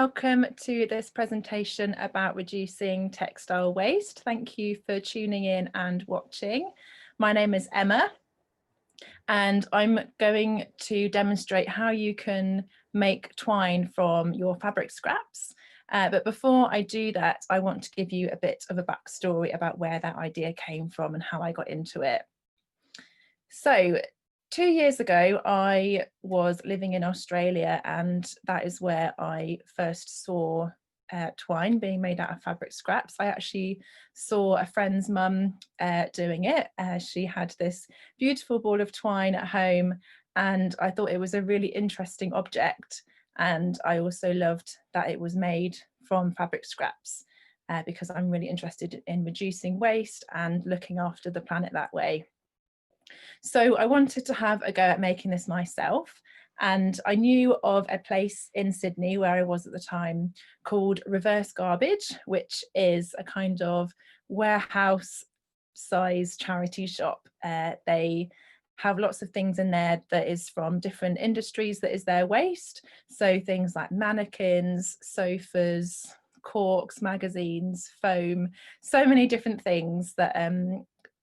welcome to this presentation about reducing textile waste. Thank you for tuning in and watching. My name is Emma, and I'm going to demonstrate how you can make twine from your fabric scraps. But before I do that, I want to give you a bit of a backstory about where that idea came from and how I got into it. So 2 years ago, I was living in Australia, and that is where I first saw twine being made out of fabric scraps. I actually saw a friend's mum doing it. She had this beautiful ball of twine at home, and I thought it was a really interesting object. And I also loved that it was made from fabric scraps because I'm really interested in reducing waste and looking after the planet that way. So I wanted to have a go at making this myself, and I knew of a place in Sydney where I was at the time called Reverse Garbage, which is a kind of warehouse size charity shop. They have lots of things in there that is from different industries that is their waste. So things like mannequins, sofas, corks, magazines, foam, so many different things that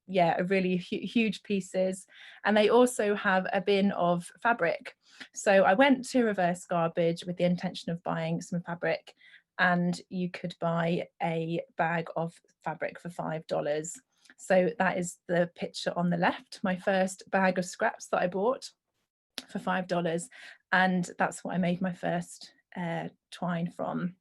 yeah, really huge pieces. And they also have a bin of fabric. So I went to Reverse Garbage with the intention of buying some fabric, and you could buy a bag of fabric for $5. So that is the picture on the left, my first bag of scraps that I bought for $5. And that's what I made my first twine from.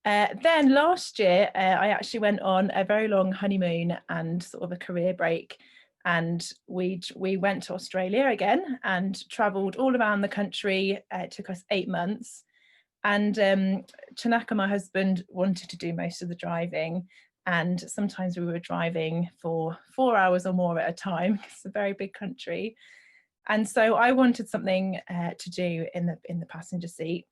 Then last year, I actually went on a very long honeymoon and sort of a career break, and we went to Australia again and travelled all around the country. It took us 8 months, and Chanaka, my husband, wanted to do most of the driving, and sometimes we were driving for 4 hours or more at a time. It's a very big country, and so I wanted something to do in the passenger seat.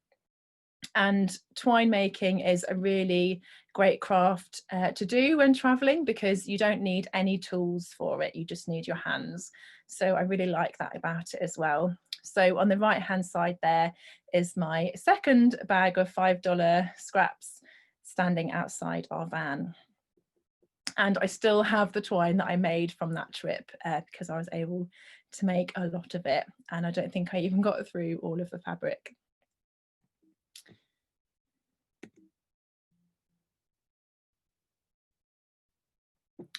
And twine making is a really great craft to do when traveling, because you don't need any tools for it, you just need your hands. So I really like that about it as well. So on the right hand side there is my second bag of $5 scraps standing outside our van. And I still have the twine that I made from that trip because I was able to make a lot of it, and I don't think I even got through all of the fabric.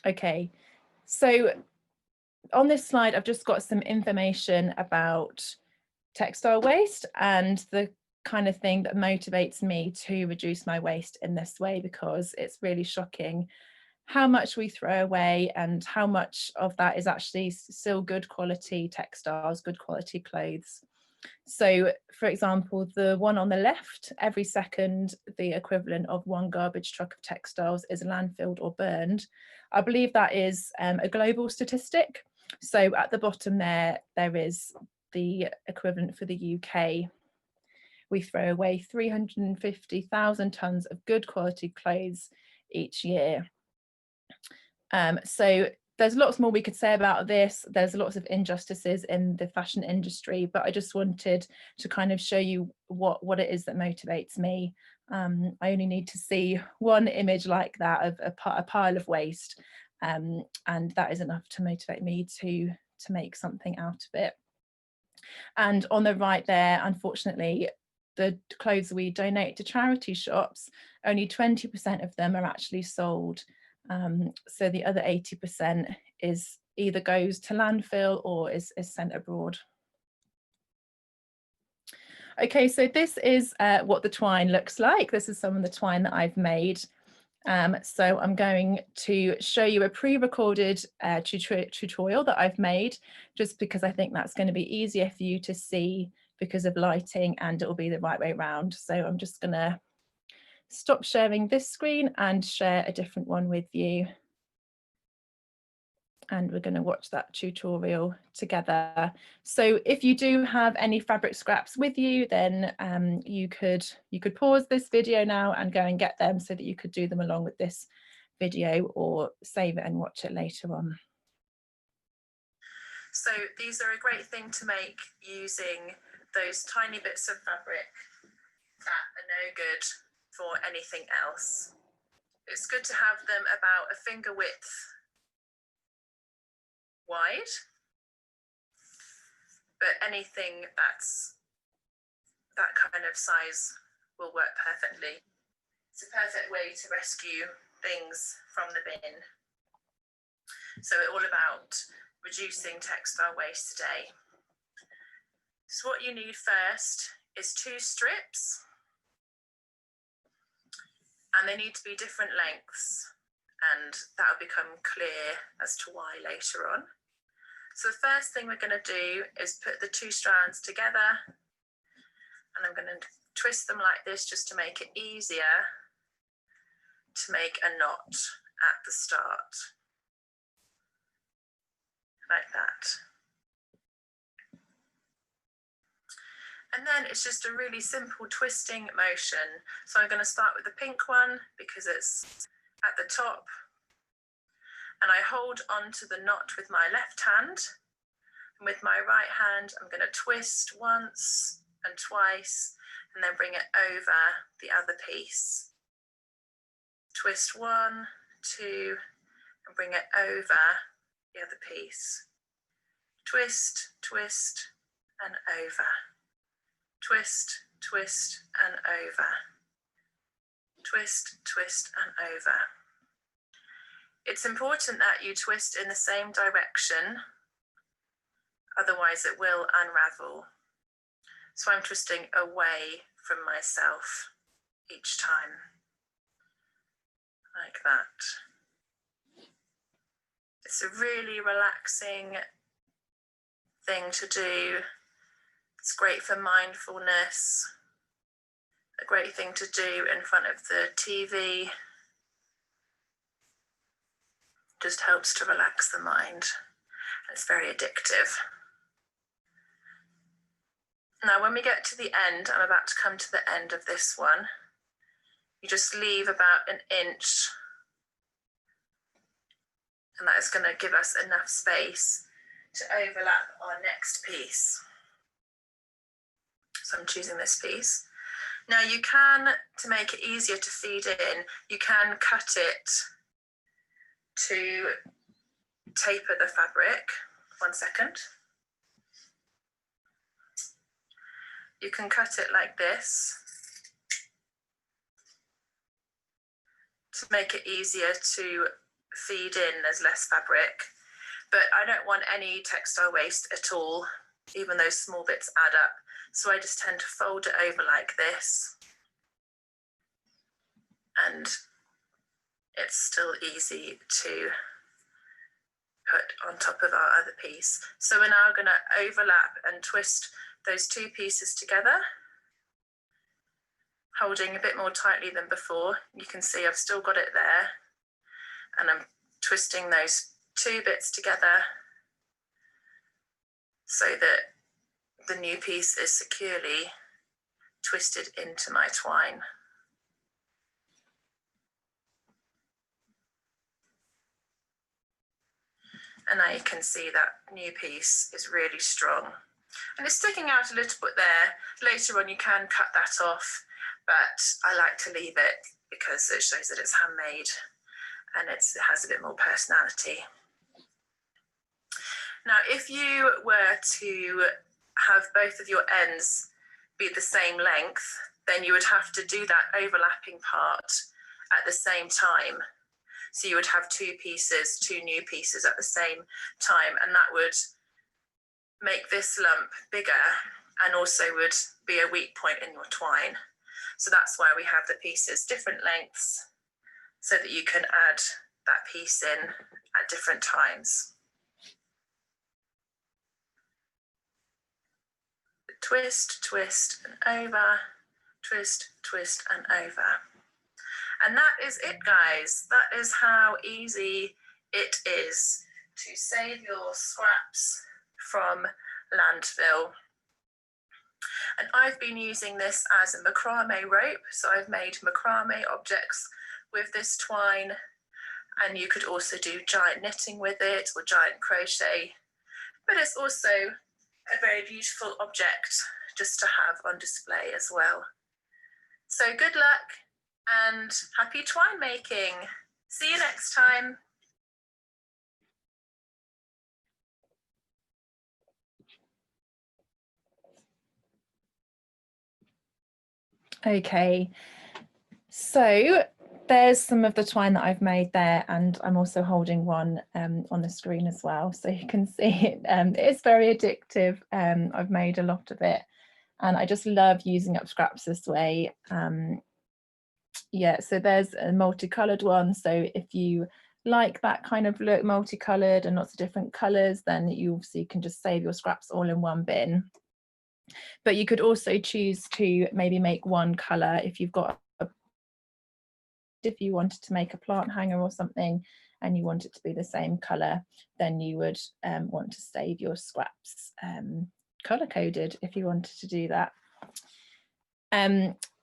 Okay, so on this slide, I've just got some information about textile waste and the kind of thing that motivates me to reduce my waste in this way, because it's really shocking how much we throw away and how much of that is actually still good quality textiles, good quality clothes. So, for example, the one on the left, every second, the equivalent of one garbage truck of textiles is landfilled or burned. I believe that is a global statistic. So at the bottom there is the equivalent for the UK. We throw away 350,000 tonnes of good quality clothes each year. So there's lots more we could say about this. There's lots of injustices in the fashion industry, but I just wanted to kind of show you what it is that motivates me. I only need to see one image like that of a pile of waste, and that is enough to motivate me to make something out of it. And on the right there, unfortunately, the clothes we donate to charity shops, only 20% of them are actually sold. So the other 80% is either goes to landfill or is sent abroad. Okay, so this is what the twine looks like. This is some of the twine that I've made. So I'm going to show you a pre-recorded tutorial that I've made, just because I think that's going to be easier for you to see because of lighting, and it will be the right way around. So I'm just going to stop sharing this screen and share a different one with you. And we're going to watch that tutorial together. So if you do have any fabric scraps with you, then you could pause this video now and go and get them so that you could do them along with this video, or save it and watch it later on. So these are a great thing to make using those tiny bits of fabric that are no good for anything else. It's good to have them about a finger width wide, but anything that's that kind of size will work perfectly. It's a perfect way to rescue things from the bin. So it's all about reducing textile waste today. So what you need first is 2 strips, and they need to be different lengths, and that'll become clear as to why later on. So the first thing we're going to do is put the 2 strands together, and I'm going to twist them like this just to make it easier to make a knot at the start, like that. And then it's just a really simple twisting motion. So I'm going to start with the pink one because it's at the top, and I hold onto the knot with my left hand, and with my right hand I'm going to twist once and twice and then bring it over the other piece. Twist 1, 2, and bring it over the other piece. Twist, twist, and over. Twist, twist, and over. Twist, twist, and over. It's important that you twist in the same direction, otherwise it will unravel. So I'm twisting away from myself each time, like that. It's a really relaxing thing to do. It's great for mindfulness, a great thing to do in front of the TV. Just helps to relax the mind. It's very addictive. Now, when we get to the end, I'm about to come to the end of this one, you just leave about 1 inch, and that is going to give us enough space to overlap our next piece. So I'm choosing this piece. Now you can, to make it easier to feed in, you can cut it to taper the fabric. 1 second. You can cut it like this to make it easier to feed in. There's less fabric, but I don't want any textile waste at all, even those small bits add up. So I just tend to fold it over like this, and it's still easy to put on top of our other piece. So we're now going to overlap and twist those 2 pieces together, holding a bit more tightly than before. You can see I've still got it there, and I'm twisting those 2 bits together so that the new piece is securely twisted into my twine. And now you can see that new piece is really strong. And it's sticking out a little bit there. Later on you can cut that off, but I like to leave it because it shows that it's handmade and it has a bit more personality. Now, if you were to have both of your ends be the same length, then you would have to do that overlapping part at the same time. So you would have 2 pieces, 2 new pieces at the same time, and that would make this lump bigger and also would be a weak point in your twine. So that's why we have the pieces different lengths, so that you can add that piece in at different times. Twist, twist, and over, twist, twist, and over. And that is it, guys. That is how easy it is to save your scraps from landfill. And I've been using this as a macrame rope. So I've made macrame objects with this twine, and you could also do giant knitting with it or giant crochet. But it's also a very beautiful object just to have on display as well. So good luck and happy twine making. See you next time. Okay, so there's some of the twine that I've made there, and I'm also holding one on the screen as well, so you can see it. It's very addictive. I've made a lot of it, and I just love using up scraps this way. Yeah, so there's a multicolored one, so if you like that kind of look, multicolored and lots of different colors, then you obviously can just save your scraps all in one bin. But you could also choose to maybe make one color if you've got if you wanted to make a plant hanger or something and you want it to be the same color, then you would want to save your scraps color coded if you wanted to do that.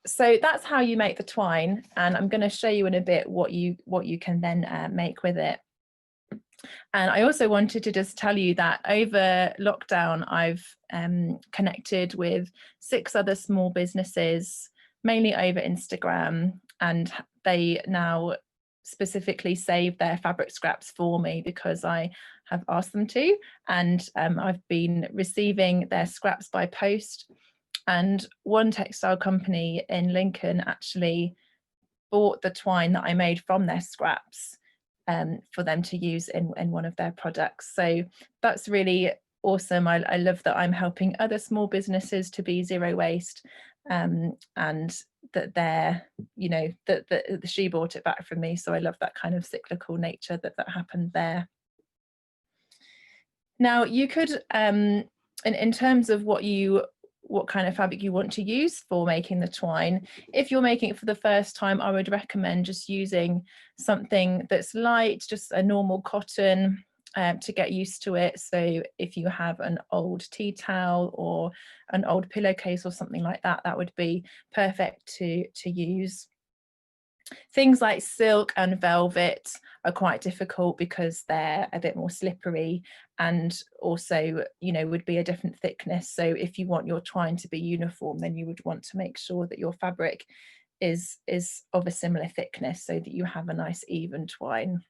So that's how you make the twine, and I'm going to show you in a bit what you can then make with it. And I also wanted to just tell you that over lockdown, I've connected with 6 other small businesses, mainly over Instagram, and they now specifically save their fabric scraps for me because I have asked them to, and I've been receiving their scraps by post. And one textile company in Lincoln actually bought the twine that I made from their scraps for them to use in one of their products. So that's really awesome. I love that I'm helping other small businesses to be zero waste, and that they're, you know, that she bought it back from me. So I love that kind of cyclical nature that happened there. Now you could, in terms of what kind of fabric you want to use for making the twine, if you're making it for the first time, I would recommend just using something that's light, just a normal cotton, to get used to it. So if you have an old tea towel or an old pillowcase or something like that, that would be perfect to use. Things like silk and velvet are quite difficult because they're a bit more slippery, and also, you know, would be a different thickness. So if you want your twine to be uniform, then you would want to make sure that your fabric is of a similar thickness so that you have a nice even twine.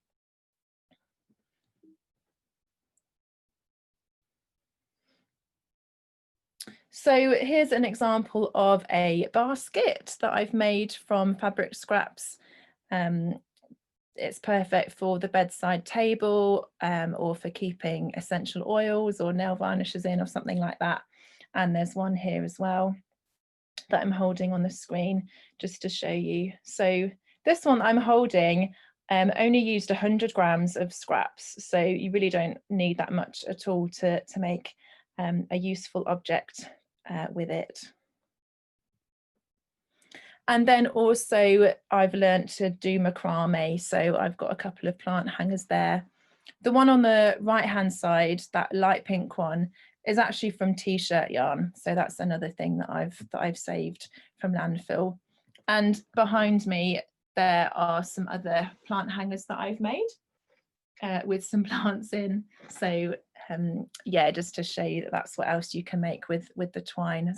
So here's an example of a basket that I've made from fabric scraps. It's perfect for the bedside table, or for keeping essential oils or nail varnishes in or something like that. And there's one here as well that I'm holding on the screen just to show you. So this one I'm holding only used 100 grams of scraps, so you really don't need that much at all to make a useful object with it. And then also I've learned to do macrame, so I've got a couple of plant hangers there. The one on the right hand side, that light pink one, is actually from t-shirt yarn, so that's another thing that I've saved from landfill. And behind me there are some other plant hangers that I've made with some plants in. So yeah, just to show you that that's what else you can make with the twine,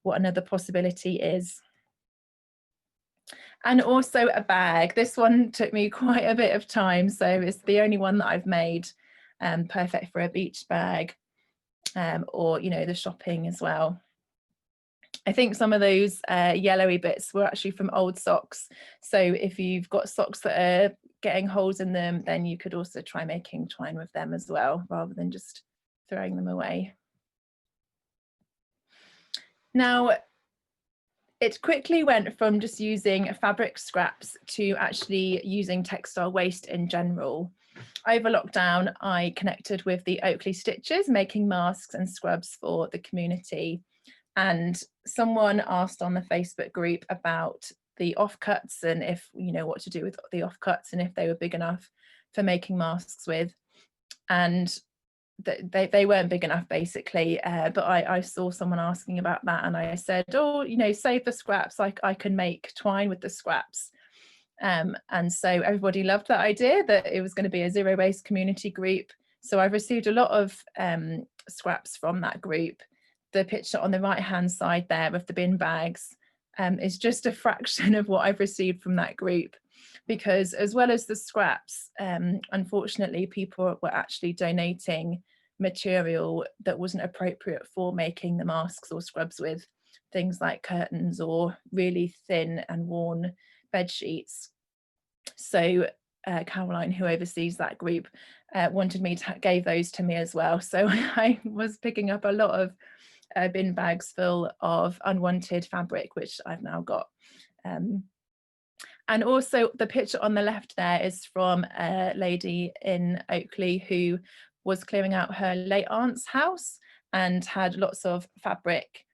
what another possibility is. And also a bag. This one took me quite a bit of time, so it's the only one that I've made, perfect for a beach bag, or, you know, the shopping as well. I think some of those yellowy bits were actually from old socks, so if you've got socks that are getting holes in them, then you could also try making twine with them as well, rather than just throwing them away. Now, it quickly went from just using fabric scraps to actually using textile waste in general. Over lockdown, I connected with the Oakley stitches, making masks and scrubs for the community. And someone asked on the Facebook group about the offcuts and if, you know, what to do with the offcuts and if they were big enough for making masks with. And they weren't big enough, basically, but I saw someone asking about that, and I said, oh, you know, save the scraps, I can make twine with the scraps. And so everybody loved that idea, that it was going to be a zero waste community group. So I've received a lot of scraps from that group. The picture on the right hand side there of the bin bags is just a fraction of what I've received from that group, because as well as the scraps, unfortunately people were actually donating material that wasn't appropriate for making the masks or scrubs with, things like curtains or really thin and worn bed sheets. So Caroline, who oversees that group, wanted me to gave those to me as well. So I was picking up a lot of bin bags full of unwanted fabric, which I've now got. And also the picture on the left there is from a lady in Oakley who was clearing out her late aunt's house and had lots of fabric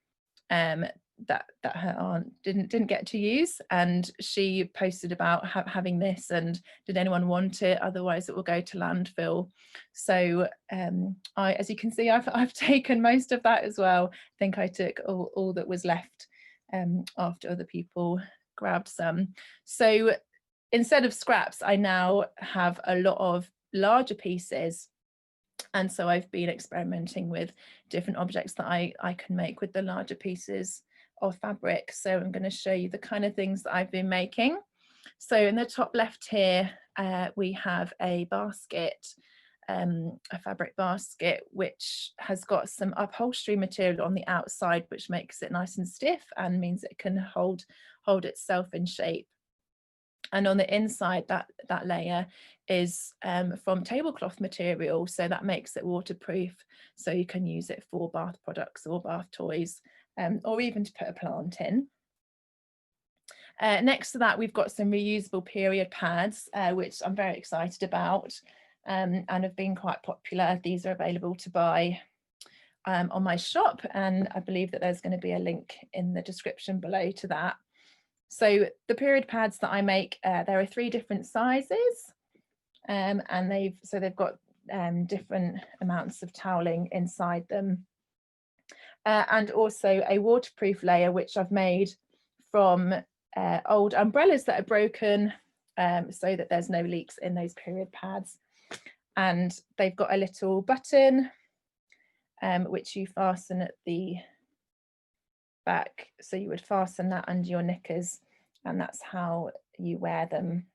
that her aunt didn't get to use, and she posted about having this and did anyone want it, otherwise it will go to landfill. So as you can see, I've taken most of that as well. I think I took all that was left after other people grabbed some. So instead of scraps, I now have a lot of larger pieces, and so I've been experimenting with different objects that I can make with the larger pieces of fabric. So I'm going to show you the kind of things that I've been making. So in the top left here, we have a basket, a fabric basket, which has got some upholstery material on the outside, which makes it nice and stiff and means it can hold itself in shape. And on the inside, that layer is from tablecloth material, so that makes it waterproof, so you can use it for bath products or bath toys, or even to put a plant in. Next to that, we've got some reusable period pads, which I'm very excited about, and have been quite popular. These are available to buy on my shop, and I believe that there's going to be a link in the description below to that. So the period pads that I make, there are 3 different sizes, and they've got different amounts of toweling inside them, and also a waterproof layer which I've made from old umbrellas that are broken, so that there's no leaks in those period pads. And they've got a little button which you fasten at the back, so you would fasten that under your knickers, and that's how you wear them.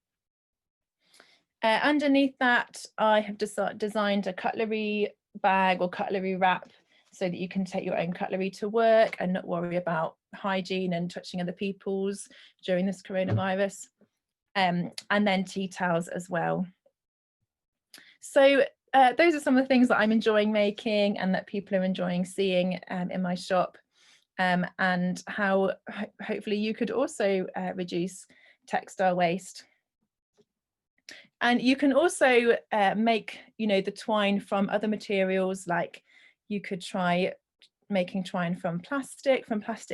Underneath that, I have designed a cutlery bag or cutlery wrap, so that you can take your own cutlery to work and not worry about hygiene and touching other people's during this coronavirus, and then tea towels as well. So those are some of the things that I'm enjoying making and that people are enjoying seeing in my shop. And how hopefully you could also reduce textile waste. And you can also make, the twine from other materials, like you could try making twine from plastic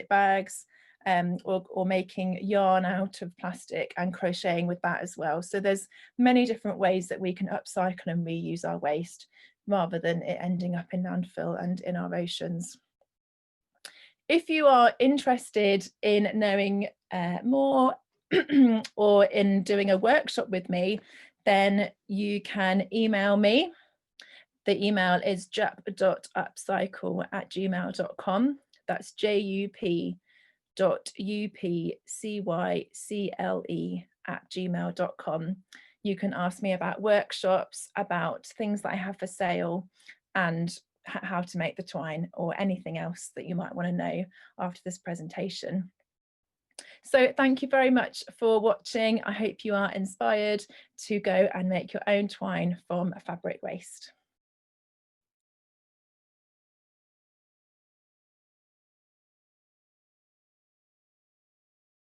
bags, or making yarn out of plastic and crocheting with that as well. So there's many different ways that we can upcycle and reuse our waste rather than it ending up in landfill and in our oceans. If you are interested in knowing more or in doing a workshop with me, then you can email me. The email is jup.upcycle@gmail.com. That's jup.upcycle@gmail.com. You can ask me about workshops, about things that I have for sale, and how to make the twine, or anything else that you might want to know after this presentation. So thank you very much for watching. I hope you are inspired to go and make your own twine from fabric waste.